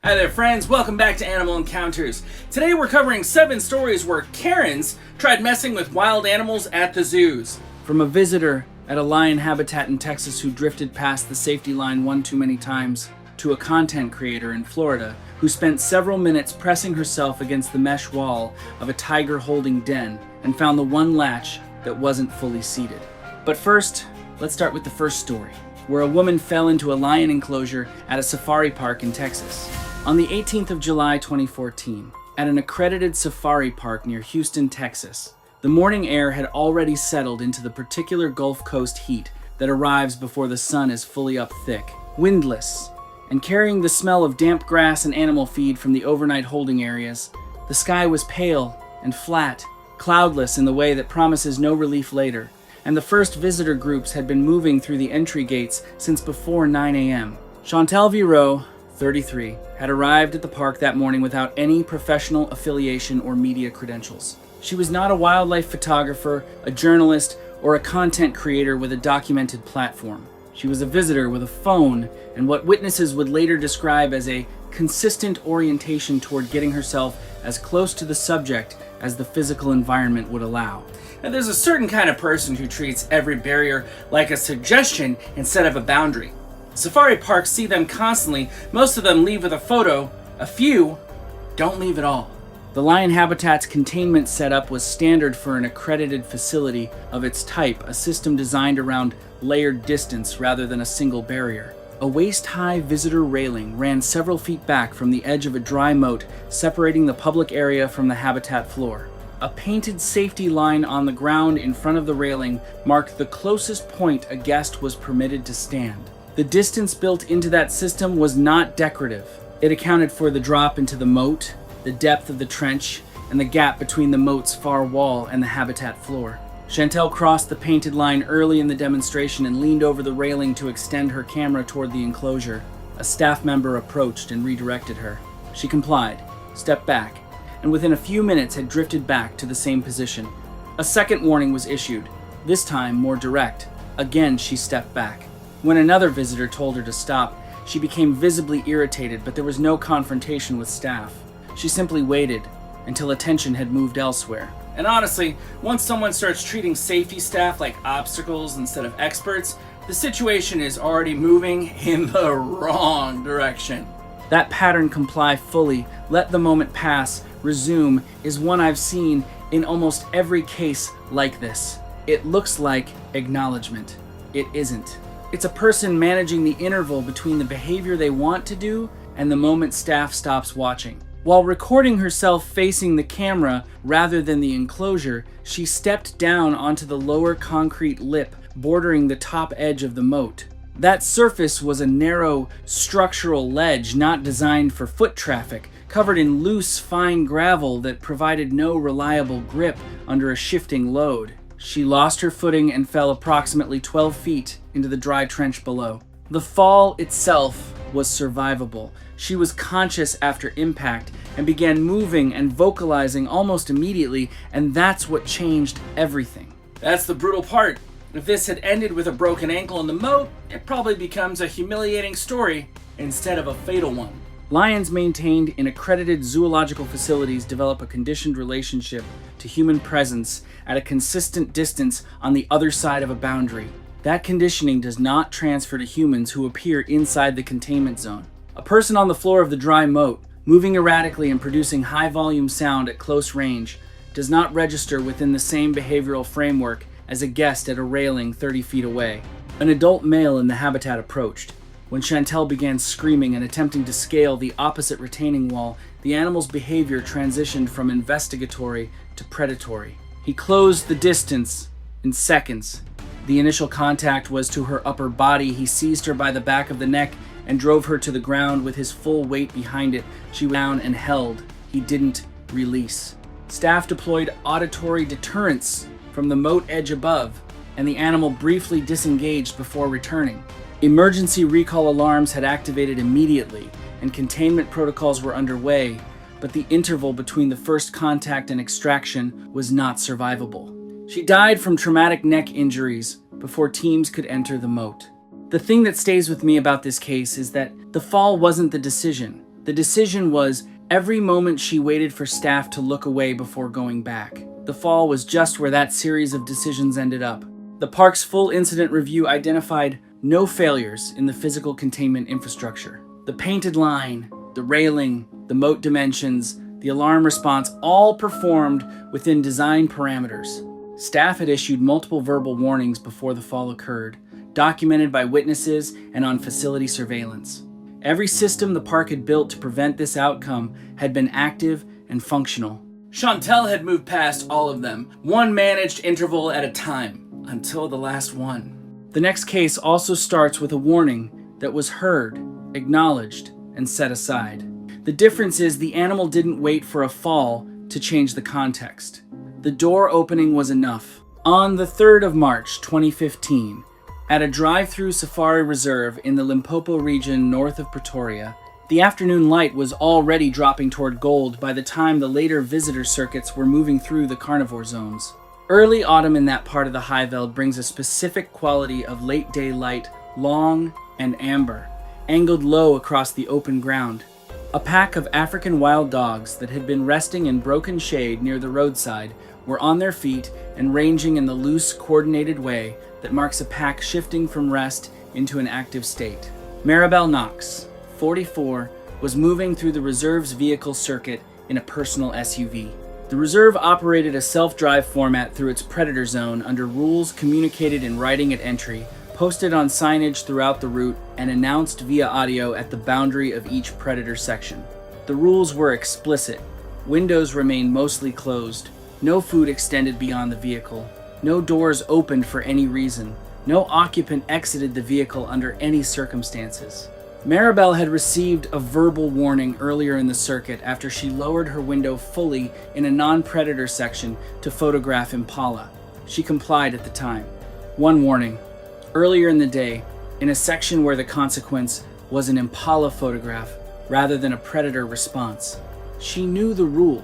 Hi there friends, welcome back to Animal Encounters. Today we're covering 7 stories where Karens tried messing with wild animals at the zoos. From a visitor at a lion habitat in Texas who drifted past the safety line one too many times, to a content creator in Florida who spent several minutes pressing herself against the mesh wall of a tiger holding den and found the one latch that wasn't fully seated. But first, let's start with the first story, where a woman fell into a lion enclosure at a safari park in Texas. On the 18th of July 2014, at an accredited safari park near Houston, Texas, the morning air had already settled into the particular Gulf Coast heat that arrives before the sun is fully up thick, windless, and carrying the smell of damp grass and animal feed from the overnight holding areas. The sky was pale and flat, cloudless in the way that promises no relief later, and the first visitor groups had been moving through the entry gates since before 9 a.m. Chantal Viro, 33, had arrived at the park that morning without any professional affiliation or media credentials. She was not a wildlife photographer, a journalist, or a content creator with a documented platform. She was a visitor with a phone and what witnesses would later describe as a consistent orientation toward getting herself as close to the subject as the physical environment would allow. Now, there's a certain kind of person who treats every barrier like a suggestion instead of a boundary. Safari parks see them constantly. Most of them leave with a photo. A few don't leave at all. The lion habitat's containment setup was standard for an accredited facility of its type, a system designed around layered distance rather than a single barrier. A waist-high visitor railing ran several feet back from the edge of a dry moat separating the public area from the habitat floor. A painted safety line on the ground in front of the railing marked the closest point a guest was permitted to stand. The distance built into that system was not decorative. It accounted for the drop into the moat, the depth of the trench, and the gap between the moat's far wall and the habitat floor. Chantal crossed the painted line early in the demonstration and leaned over the railing to extend her camera toward the enclosure. A staff member approached and redirected her. She complied, stepped back, and within a few minutes had drifted back to the same position. A second warning was issued, this time more direct. Again, she stepped back. When another visitor told her to stop, she became visibly irritated, but there was no confrontation with staff. She simply waited until attention had moved elsewhere. And honestly, once someone starts treating safety staff like obstacles instead of experts, the situation is already moving in the wrong direction. That pattern, comply fully, let the moment pass, resume, is one I've seen in almost every case like this. It looks like acknowledgement. It isn't. It's a person managing the interval between the behavior they want to do and the moment staff stops watching. While recording herself facing the camera rather than the enclosure, she stepped down onto the lower concrete lip bordering the top edge of the moat. That surface was a narrow structural ledge not designed for foot traffic, covered in loose, fine gravel that provided no reliable grip under a shifting load. She lost her footing and fell approximately 12 feet into the dry trench below. The fall itself was survivable. She was conscious after impact and began moving and vocalizing almost immediately, and that's what changed everything. That's the brutal part. If this had ended with a broken ankle in the moat, it probably becomes a humiliating story instead of a fatal one. Lions maintained in accredited zoological facilities develop a conditioned relationship to human presence at a consistent distance on the other side of a boundary. That conditioning does not transfer to humans who appear inside the containment zone. A person on the floor of the dry moat, moving erratically and producing high-volume sound at close range, does not register within the same behavioral framework as a guest at a railing 30 feet away. An adult male in the habitat approached. When Chantal began screaming and attempting to scale the opposite retaining wall, the animal's behavior transitioned from investigatory to predatory. He closed the distance in seconds. The initial contact was to her upper body. He seized her by the back of the neck and drove her to the ground with his full weight behind it. She went down and held. He didn't release. Staff deployed auditory deterrence from the moat edge above, and the animal briefly disengaged before returning. Emergency recall alarms had activated immediately, and containment protocols were underway, but the interval between the first contact and extraction was not survivable. She died from traumatic neck injuries before teams could enter the moat. The thing that stays with me about this case is that the fall wasn't the decision. The decision was every moment she waited for staff to look away before going back. The fall was just where that series of decisions ended up. The park's full incident review identified no failures in the physical containment infrastructure. The painted line, the railing, the moat dimensions, the alarm response all performed within design parameters. Staff had issued multiple verbal warnings before the fall occurred, documented by witnesses and on facility surveillance. Every system the park had built to prevent this outcome had been active and functional. Chantel had moved past all of them, one managed interval at a time, until the last one. The next case also starts with a warning that was heard, acknowledged, and set aside. The difference is the animal didn't wait for a fall to change the context. The door opening was enough. On the 3rd of March, 2015, at a drive-through safari reserve in the Limpopo region north of Pretoria, the afternoon light was already dropping toward gold by the time the later visitor circuits were moving through the carnivore zones. Early autumn in that part of the Highveld brings a specific quality of late-day light, long and amber, angled low across the open ground. A pack of African wild dogs that had been resting in broken shade near the roadside were on their feet and ranging in the loose, coordinated way that marks a pack shifting from rest into an active state. Maribel Knox, 44, was moving through the reserve's vehicle circuit in a personal SUV. The reserve operated a self-drive format through its predator zone under rules communicated in writing at entry, posted on signage throughout the route, and announced via audio at the boundary of each predator section. The rules were explicit. Windows remained mostly closed. No food extended beyond the vehicle. No doors opened for any reason. No occupant exited the vehicle under any circumstances. Maribel had received a verbal warning earlier in the circuit after she lowered her window fully in a non-predator section to photograph impala. She complied at the time. One warning. Earlier in the day, in a section where the consequence was an impala photograph rather than a predator response. She knew the rule.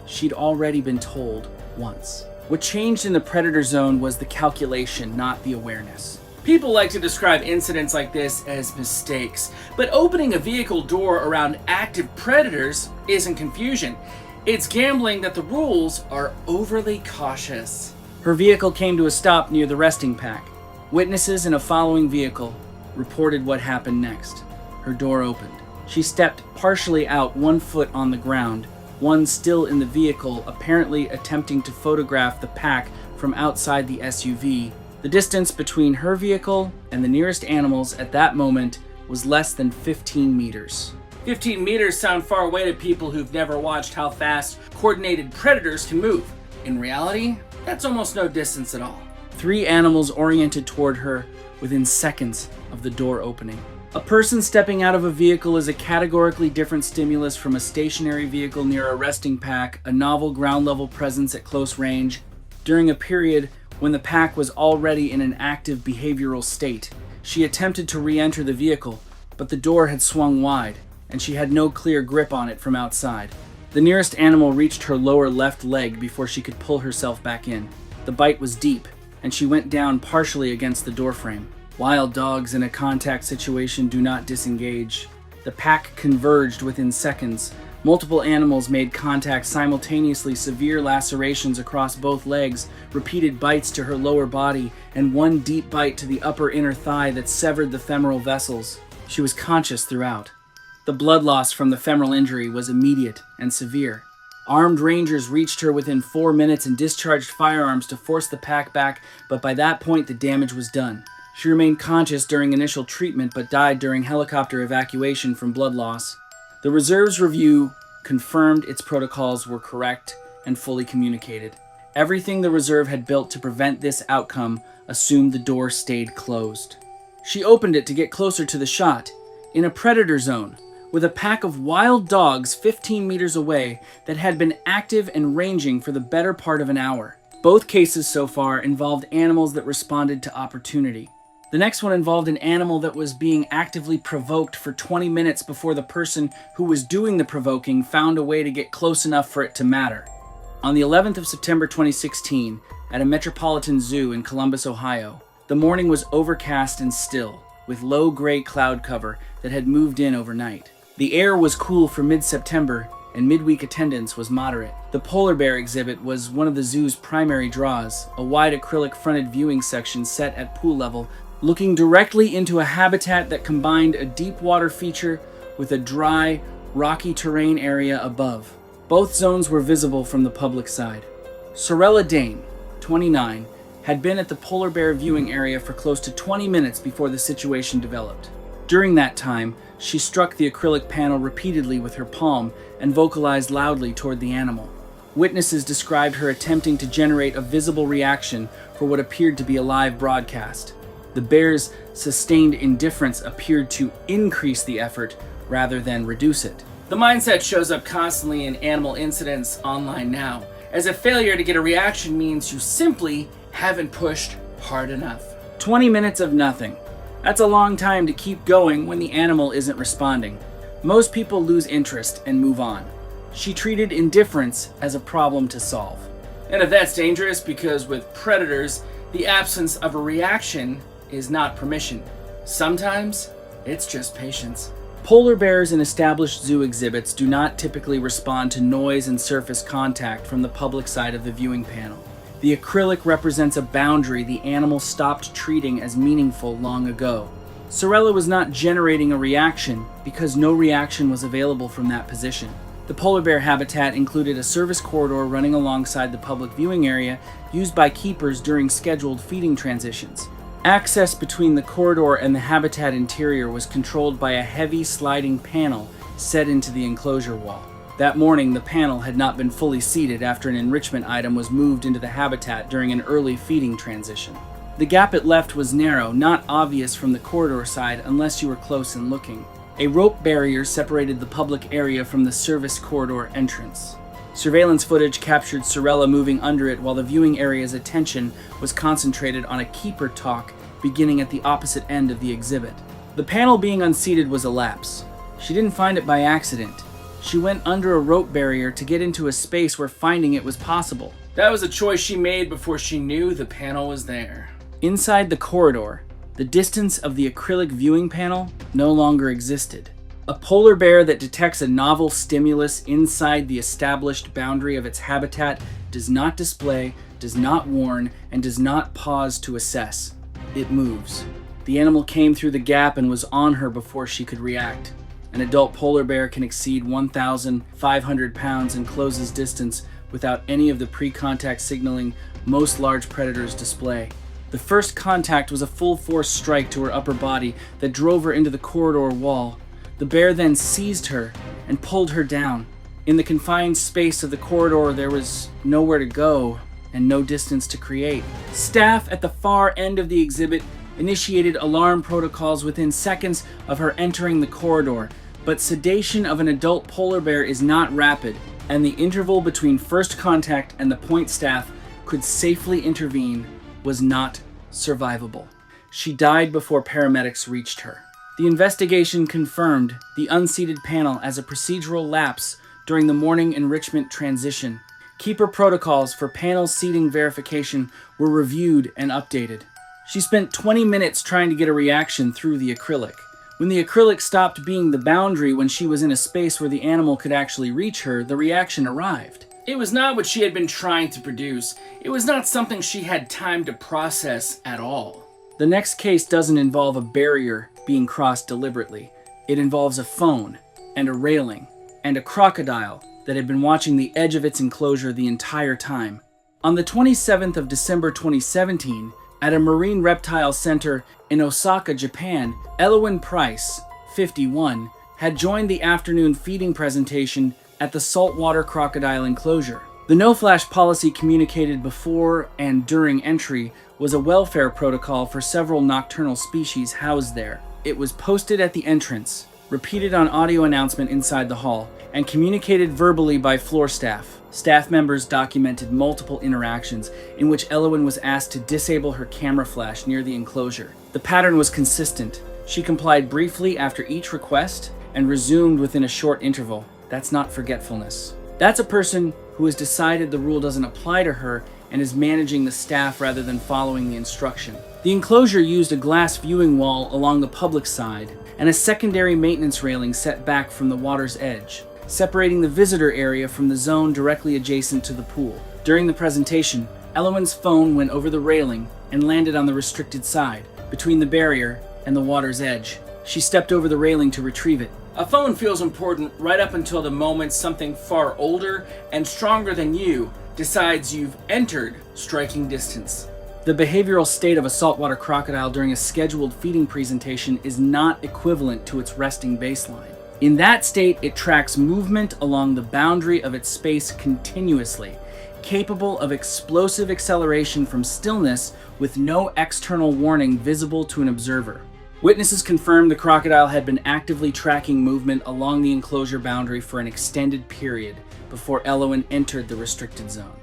She'd already been told once. What changed in the predator zone was the calculation, not the awareness. People like to describe incidents like this as mistakes, but opening a vehicle door around active predators isn't confusion. It's gambling that the rules are overly cautious. Her vehicle came to a stop near the resting pack. Witnesses in a following vehicle reported what happened next. Her door opened. She stepped partially out, one foot on the ground, one still in the vehicle, apparently attempting to photograph the pack from outside the SUV. The distance between her vehicle and the nearest animals at that moment was less than 15 meters. 15 meters sound far away to people who've never watched how fast coordinated predators can move. In reality, that's almost no distance at all. 3 animals oriented toward her within seconds of the door opening. A person stepping out of a vehicle is a categorically different stimulus from a stationary vehicle near a resting pack, a novel ground-level presence at close range, during a period when the pack was already in an active behavioral state. She attempted to re-enter the vehicle, but the door had swung wide, and she had no clear grip on it from outside. The nearest animal reached her lower left leg before she could pull herself back in. The bite was deep, and she went down partially against the doorframe. Wild dogs in a contact situation do not disengage. The pack converged within seconds. Multiple animals made contact simultaneously, severe lacerations across both legs, repeated bites to her lower body, and one deep bite to the upper inner thigh that severed the femoral vessels. She was conscious throughout. The blood loss from the femoral injury was immediate and severe. Armed rangers reached her within 4 minutes and discharged firearms to force the pack back, but by that point the damage was done. She remained conscious during initial treatment but died during helicopter evacuation from blood loss. The reserve's review confirmed its protocols were correct and fully communicated. Everything the reserve had built to prevent this outcome assumed the door stayed closed. She opened it to get closer to the shot, in a predator zone, with a pack of wild dogs 15 meters away that had been active and ranging for the better part of an hour. Both cases so far involved animals that responded to opportunity. The next one involved an animal that was being actively provoked for 20 minutes before the person who was doing the provoking found a way to get close enough for it to matter. On the 11th of September 2016, at a metropolitan zoo in Columbus, Ohio, the morning was overcast and still, with low gray cloud cover that had moved in overnight. The air was cool for mid-September, and midweek attendance was moderate. The polar bear exhibit was one of the zoo's primary draws, a wide acrylic-fronted viewing section set at pool level, looking directly into a habitat that combined a deep water feature with a dry, rocky terrain area above. Both zones were visible from the public side. Sorella Dane, 29, had been at the polar bear viewing area for close to 20 minutes before the situation developed. During that time, she struck the acrylic panel repeatedly with her palm and vocalized loudly toward the animal. Witnesses described her attempting to generate a visible reaction for what appeared to be a live broadcast. The bear's sustained indifference appeared to increase the effort rather than reduce it. The mindset shows up constantly in animal incidents online now, as a failure to get a reaction means you simply haven't pushed hard enough. 20 minutes of nothing. That's a long time to keep going when the animal isn't responding. Most people lose interest and move on. She treated indifference as a problem to solve. And if that's dangerous, because with predators, the absence of a reaction is not permission. Sometimes it's just patience. Polar bears in established zoo exhibits do not typically respond to noise and surface contact from the public side of the viewing panel. The acrylic represents a boundary the animal stopped treating as meaningful long ago. Sorella was not generating a reaction because no reaction was available from that position. The polar bear habitat included a service corridor running alongside the public viewing area used by keepers during scheduled feeding transitions. Access between the corridor and the habitat interior was controlled by a heavy sliding panel set into the enclosure wall. That morning, the panel had not been fully seated after an enrichment item was moved into the habitat during an early feeding transition. The gap it left was narrow, not obvious from the corridor side unless you were close and looking. A rope barrier separated the public area from the service corridor entrance. Surveillance footage captured Sorella moving under it while the viewing area's attention was concentrated on a keeper talk beginning at the opposite end of the exhibit. The panel being unseated was a lapse. She didn't find it by accident. She went under a rope barrier to get into a space where finding it was possible. That was a choice she made before she knew the panel was there. Inside the corridor, the distance of the acrylic viewing panel no longer existed. A polar bear that detects a novel stimulus inside the established boundary of its habitat does not display, does not warn, and does not pause to assess. It moves. The animal came through the gap and was on her before she could react. An adult polar bear can exceed 1,500 pounds and closes distance without any of the pre-contact signaling most large predators display. The first contact was a full-force strike to her upper body that drove her into the corridor wall. The bear then seized her and pulled her down. In the confined space of the corridor, there was nowhere to go and no distance to create. Staff at the far end of the exhibit initiated alarm protocols within seconds of her entering the corridor, but sedation of an adult polar bear is not rapid, and the interval between first contact and the point staff could safely intervene was not survivable. She died before paramedics reached her. The investigation confirmed the unseated panel as a procedural lapse during the morning enrichment transition. Keeper protocols for panel seating verification were reviewed and updated. She spent 20 minutes trying to get a reaction through the acrylic. When the acrylic stopped being the boundary when she was in a space where the animal could actually reach her, the reaction arrived. It was not what she had been trying to produce. It was not something she had time to process at all. The next case doesn't involve a barrier being crossed deliberately. It involves a phone, and a railing, and a crocodile that had been watching the edge of its enclosure the entire time. On the 27th of December 2017, at a marine reptile center in Osaka, Japan, Elowyn Price, 51, had joined the afternoon feeding presentation at the saltwater crocodile enclosure. The no-flash policy communicated before and during entry was a welfare protocol for several nocturnal species housed there. It was posted at the entrance, repeated on audio announcement inside the hall, and communicated verbally by floor staff. Staff members documented multiple interactions in which Elowyn was asked to disable her camera flash near the enclosure. The pattern was consistent. She complied briefly after each request and resumed within a short interval. That's not forgetfulness. That's a person who has decided the rule doesn't apply to her and is managing the staff rather than following the instruction. The enclosure used a glass viewing wall along the public side and a secondary maintenance railing set back from the water's edge, separating the visitor area from the zone directly adjacent to the pool. During the presentation, Elowen's phone went over the railing and landed on the restricted side, between the barrier and the water's edge. She stepped over the railing to retrieve it. A phone feels important right up until the moment something far older and stronger than you decides you've entered striking distance. The behavioral state of a saltwater crocodile during a scheduled feeding presentation is not equivalent to its resting baseline. In that state, it tracks movement along the boundary of its space continuously, capable of explosive acceleration from stillness with no external warning visible to an observer. Witnesses confirmed the crocodile had been actively tracking movement along the enclosure boundary for an extended period before Elowen entered the restricted zone.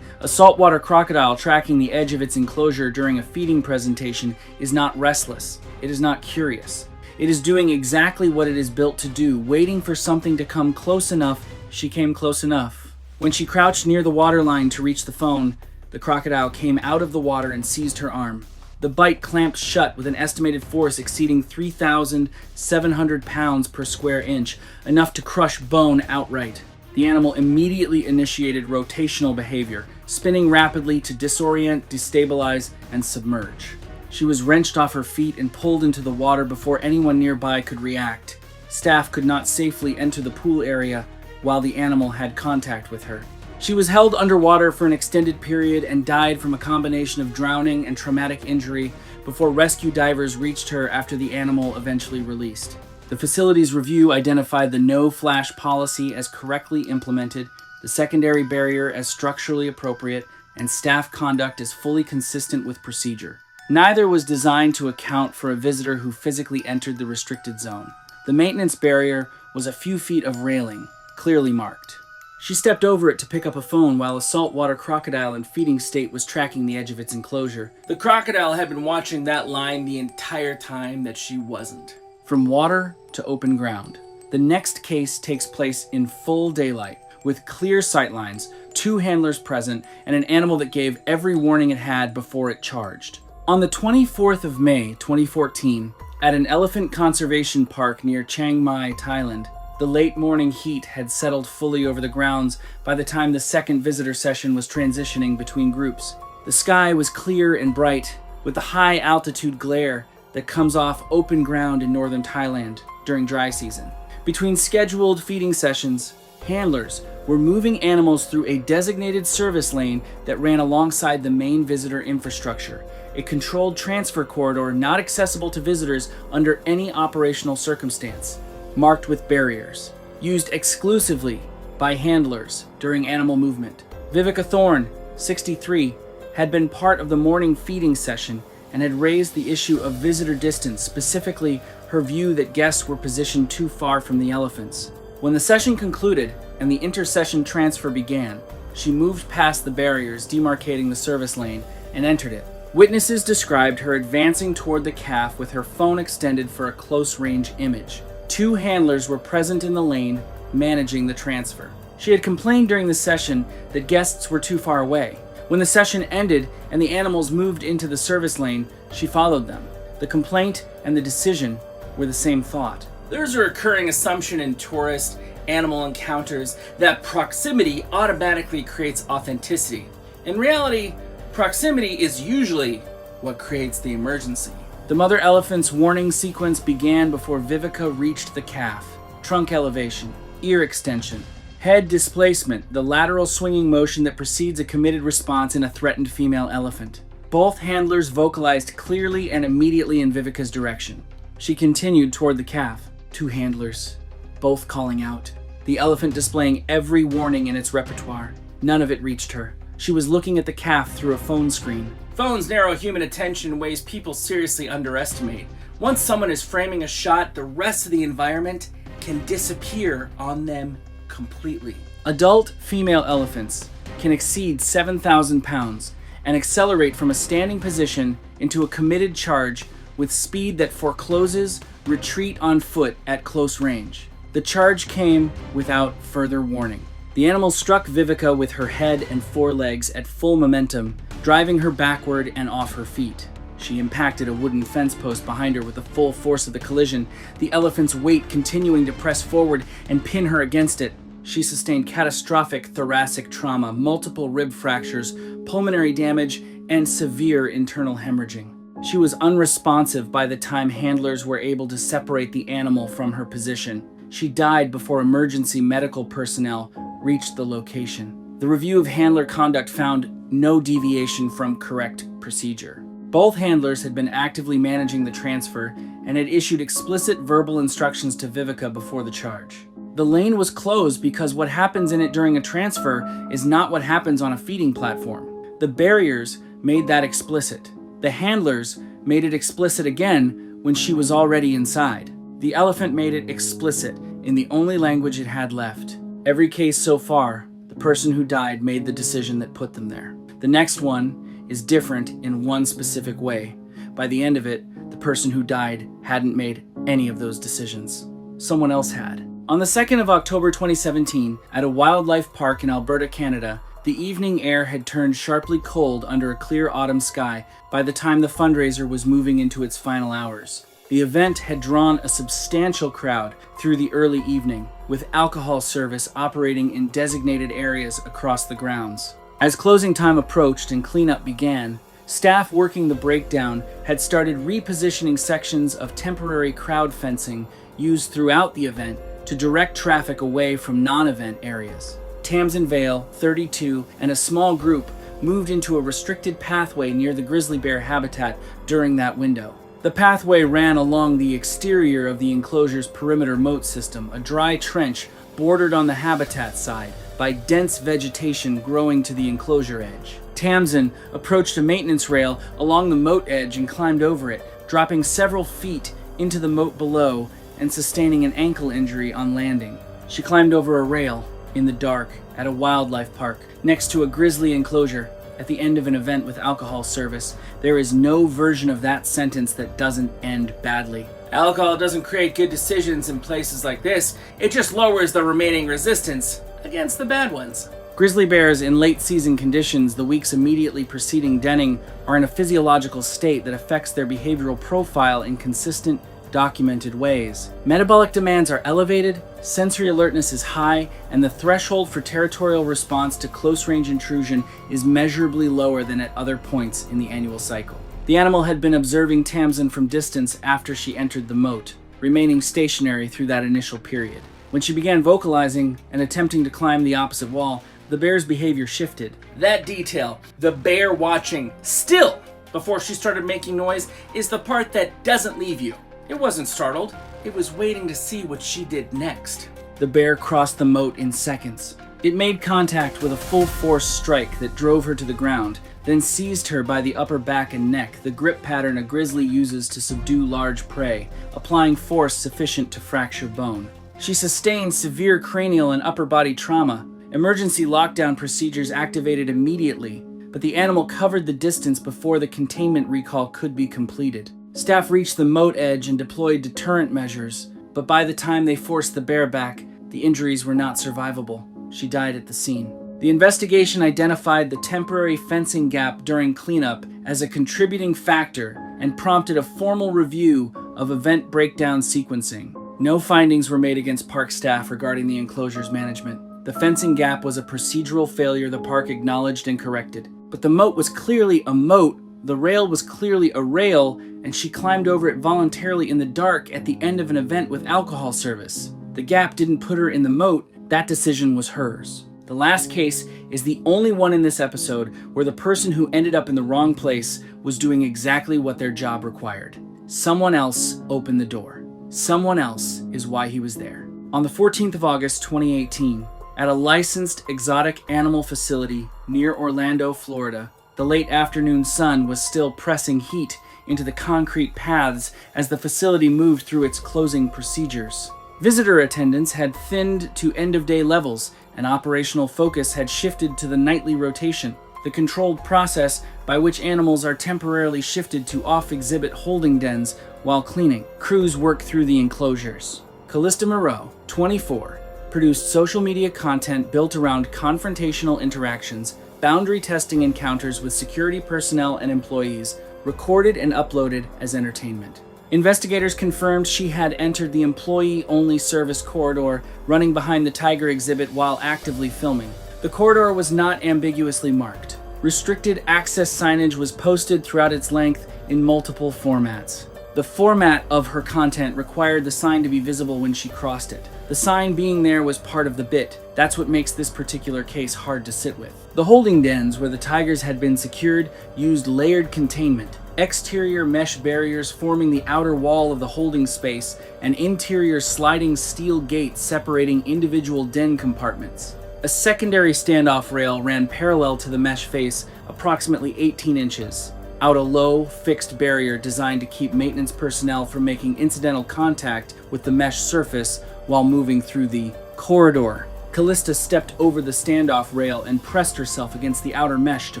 A saltwater crocodile tracking the edge of its enclosure during a feeding presentation is not restless. It is not curious. It is doing exactly what it is built to do, waiting for something to come close enough. She came close enough. When she crouched near the waterline to reach the phone, the crocodile came out of the water and seized her arm. The bite clamped shut with an estimated force exceeding 3,700 pounds per square inch, enough to crush bone outright. The animal immediately initiated rotational behavior, spinning rapidly to disorient, destabilize, and submerge. She was wrenched off her feet and pulled into the water before anyone nearby could react. Staff could not safely enter the pool area while the animal had contact with her. She was held underwater for an extended period and died from a combination of drowning and traumatic injury before rescue divers reached her after the animal eventually released. The facility's review identified the no-flash policy as correctly implemented, the secondary barrier as structurally appropriate, and staff conduct as fully consistent with procedure. Neither was designed to account for a visitor who physically entered the restricted zone. The maintenance barrier was a few feet of railing, clearly marked. She stepped over it to pick up a phone while a saltwater crocodile in feeding state was tracking the edge of its enclosure. The crocodile had been watching that line the entire time that she wasn't. From water to open ground. The next case takes place in full daylight, with clear sightlines, 2 handlers present, and an animal that gave every warning it had before it charged. On the 24th of May, 2014, at an elephant conservation park near Chiang Mai, Thailand, the late morning heat had settled fully over the grounds by the time the second visitor session was transitioning between groups. The sky was clear and bright, with the high altitude glare that comes off open ground in northern Thailand during dry season. Between scheduled feeding sessions, handlers were moving animals through a designated service lane that ran alongside the main visitor infrastructure, a controlled transfer corridor not accessible to visitors under any operational circumstance, marked with barriers, used exclusively by handlers during animal movement. Vivica Thorne, 63, had been part of the morning feeding session and had raised the issue of visitor distance, specifically her view that guests were positioned too far from the elephants. When the session concluded and the inter-session transfer began, she moved past the barriers demarcating the service lane and entered it. Witnesses described her advancing toward the calf with her phone extended for a close-range image. 2 handlers were present in the lane, managing the transfer. She had complained during the session that guests were too far away. When the session ended and the animals moved into the service lane, she followed them. The complaint and the decision were the same thought. There's a recurring assumption in tourist animal encounters that proximity automatically creates authenticity. In reality, proximity is usually what creates the emergency. The mother elephant's warning sequence began before Vivica reached the calf. Trunk elevation, ear extension, head displacement, the lateral swinging motion that precedes a committed response in a threatened female elephant. Both handlers vocalized clearly and immediately in Vivica's direction. She continued toward the calf. 2 handlers, both calling out. The elephant displaying every warning in its repertoire. None of it reached her. She was looking at the calf through a phone screen. Phones narrow human attention in ways people seriously underestimate. Once someone is framing a shot, the rest of the environment can disappear on them completely. Adult female elephants can exceed 7,000 pounds and accelerate from a standing position into a committed charge with speed that forecloses retreat on foot at close range. The charge came without further warning. The animal struck Vivica with her head and forelegs at full momentum, driving her backward and off her feet. She impacted a wooden fence post behind her with the full force of the collision, the elephant's weight continuing to press forward and pin her against it. She sustained catastrophic thoracic trauma, multiple rib fractures, pulmonary damage, and severe internal hemorrhaging. She was unresponsive by the time handlers were able to separate the animal from her position. She died before emergency medical personnel reached the location. The review of handler conduct found no deviation from correct procedure. Both handlers had been actively managing the transfer and had issued explicit verbal instructions to Vivica before the charge. The lane was closed because what happens in it during a transfer is not what happens on a feeding platform. The barriers made that explicit. The handlers made it explicit again when she was already inside. The elephant made it explicit in the only language it had left. Every case so far, the person who died made the decision that put them there. The next one is different in one specific way. By the end of it, the person who died hadn't made any of those decisions. Someone else had. On the 2nd of October 2017, at a wildlife park in Alberta, Canada, the evening air had turned sharply cold under a clear autumn sky by the time the fundraiser was moving into its final hours. The event had drawn a substantial crowd through the early evening, with alcohol service operating in designated areas across the grounds. As closing time approached and cleanup began, staff working the breakdown had started repositioning sections of temporary crowd fencing used throughout the event to direct traffic away from non-event areas. Tamsin Vale, 32, and a small group moved into a restricted pathway near the grizzly bear habitat during that window. The pathway ran along the exterior of the enclosure's perimeter moat system, a dry trench bordered on the habitat side by dense vegetation growing to the enclosure edge. Tamsin approached a maintenance rail along the moat edge and climbed over it, dropping several feet into the moat below and sustaining an ankle injury on landing. She climbed over a rail in the dark at a wildlife park next to a grizzly enclosure at the end of an event with alcohol service. There is no version of that sentence that doesn't end badly. Alcohol doesn't create good decisions in places like this. It just lowers the remaining resistance against the bad ones. Grizzly bears in late season conditions the weeks immediately preceding denning are in a physiological state that affects their behavioral profile in consistent, documented ways. Metabolic demands are elevated, sensory alertness is high, and the threshold for territorial response to close-range intrusion is measurably lower than at other points in the annual cycle. The animal had been observing Tamsin from distance after she entered the moat, remaining stationary through that initial period. When she began vocalizing and attempting to climb the opposite wall, the bear's behavior shifted. That detail, the bear watching still before she started making noise, is the part that doesn't leave you. It wasn't startled. It was waiting to see what she did next. The bear crossed the moat in seconds. It made contact with a full-force strike that drove her to the ground, then seized her by the upper back and neck, the grip pattern a grizzly uses to subdue large prey, applying force sufficient to fracture bone. She sustained severe cranial and upper body trauma. Emergency lockdown procedures activated immediately, but the animal covered the distance before the containment recall could be completed. Staff reached the moat edge and deployed deterrent measures, but by the time they forced the bear back, the injuries were not survivable. She died at the scene. The investigation identified the temporary fencing gap during cleanup as a contributing factor and prompted a formal review of event breakdown sequencing. No findings were made against park staff regarding the enclosure's management. The fencing gap was a procedural failure the park acknowledged and corrected. But the moat was clearly a moat, the rail was clearly a rail, and she climbed over it voluntarily in the dark at the end of an event with alcohol service. The gap didn't put her in the moat, that decision was hers. The last case is the only one in this episode where the person who ended up in the wrong place was doing exactly what their job required. Someone else opened the door. Someone else is why he was there. On the 14th of August 2018, at a licensed exotic animal facility near Orlando, Florida, the late afternoon sun was still pressing heat into the concrete paths as the facility moved through its closing procedures. Visitor attendance had thinned to end-of-day levels, and operational focus had shifted to the nightly rotation, the controlled process by which animals are temporarily shifted to off-exhibit holding dens while cleaning. Crews work through the enclosures. Callista Moreau, 24, produced social media content built around confrontational interactions, boundary testing encounters with security personnel and employees, recorded and uploaded as entertainment. Investigators confirmed she had entered the employee-only service corridor running behind the tiger exhibit while actively filming. The corridor was not ambiguously marked. Restricted access signage was posted throughout its length in multiple formats. The format of her content required the sign to be visible when she crossed it. The sign being there was part of the bit. That's what makes this particular case hard to sit with. The holding dens where the tigers had been secured used layered containment. Exterior mesh barriers forming the outer wall of the holding space, and interior sliding steel gates separating individual den compartments. A secondary standoff rail ran parallel to the mesh face, approximately 18 inches, out a low, fixed barrier designed to keep maintenance personnel from making incidental contact with the mesh surface while moving through the corridor. Callista stepped over the standoff rail and pressed herself against the outer mesh to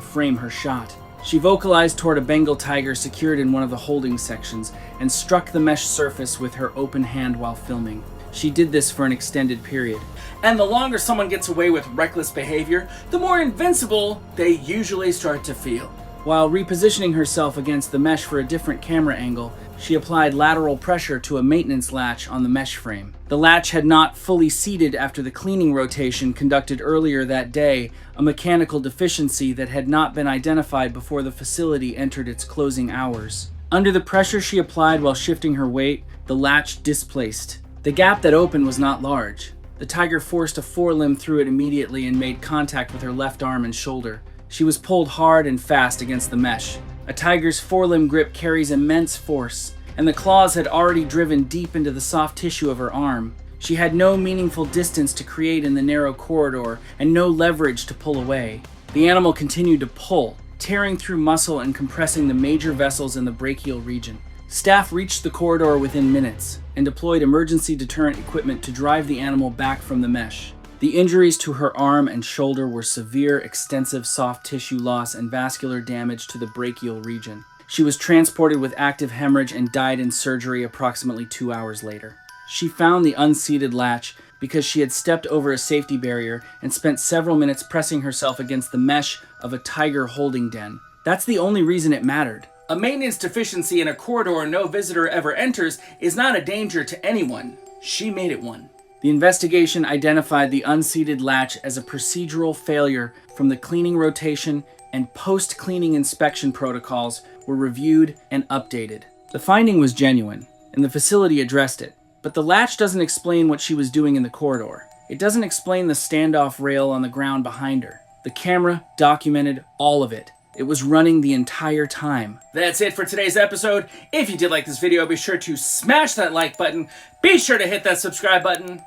frame her shot. She vocalized toward a Bengal tiger secured in one of the holding sections and struck the mesh surface with her open hand while filming. She did this for an extended period. And the longer someone gets away with reckless behavior, the more invincible they usually start to feel. While repositioning herself against the mesh for a different camera angle, she applied lateral pressure to a maintenance latch on the mesh frame. The latch had not fully seated after the cleaning rotation conducted earlier that day, a mechanical deficiency that had not been identified before the facility entered its closing hours. Under the pressure she applied while shifting her weight, the latch displaced. The gap that opened was not large. The tiger forced a forelimb through it immediately and made contact with her left arm and shoulder. She was pulled hard and fast against the mesh. A tiger's forelimb grip carries immense force, and the claws had already driven deep into the soft tissue of her arm. She had no meaningful distance to create in the narrow corridor, and no leverage to pull away. The animal continued to pull, tearing through muscle and compressing the major vessels in the brachial region. Staff reached the corridor within minutes, and deployed emergency deterrent equipment to drive the animal back from the mesh. The injuries to her arm and shoulder were severe, extensive soft tissue loss and vascular damage to the brachial region. She was transported with active hemorrhage and died in surgery approximately 2 hours later. She found the unseated latch because she had stepped over a safety barrier and spent several minutes pressing herself against the mesh of a tiger holding den. That's the only reason it mattered. A maintenance deficiency in a corridor no visitor ever enters is not a danger to anyone. She made it one. The investigation identified the unseated latch as a procedural failure from the cleaning rotation, and post-cleaning inspection protocols were reviewed and updated. The finding was genuine, and the facility addressed it. But the latch doesn't explain what she was doing in the corridor. It doesn't explain the standoff rail on the ground behind her. The camera documented all of it. It was running the entire time. That's it for today's episode. If you did like this video, be sure to smash that like button. Be sure to hit that subscribe button.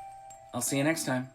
I'll see you next time.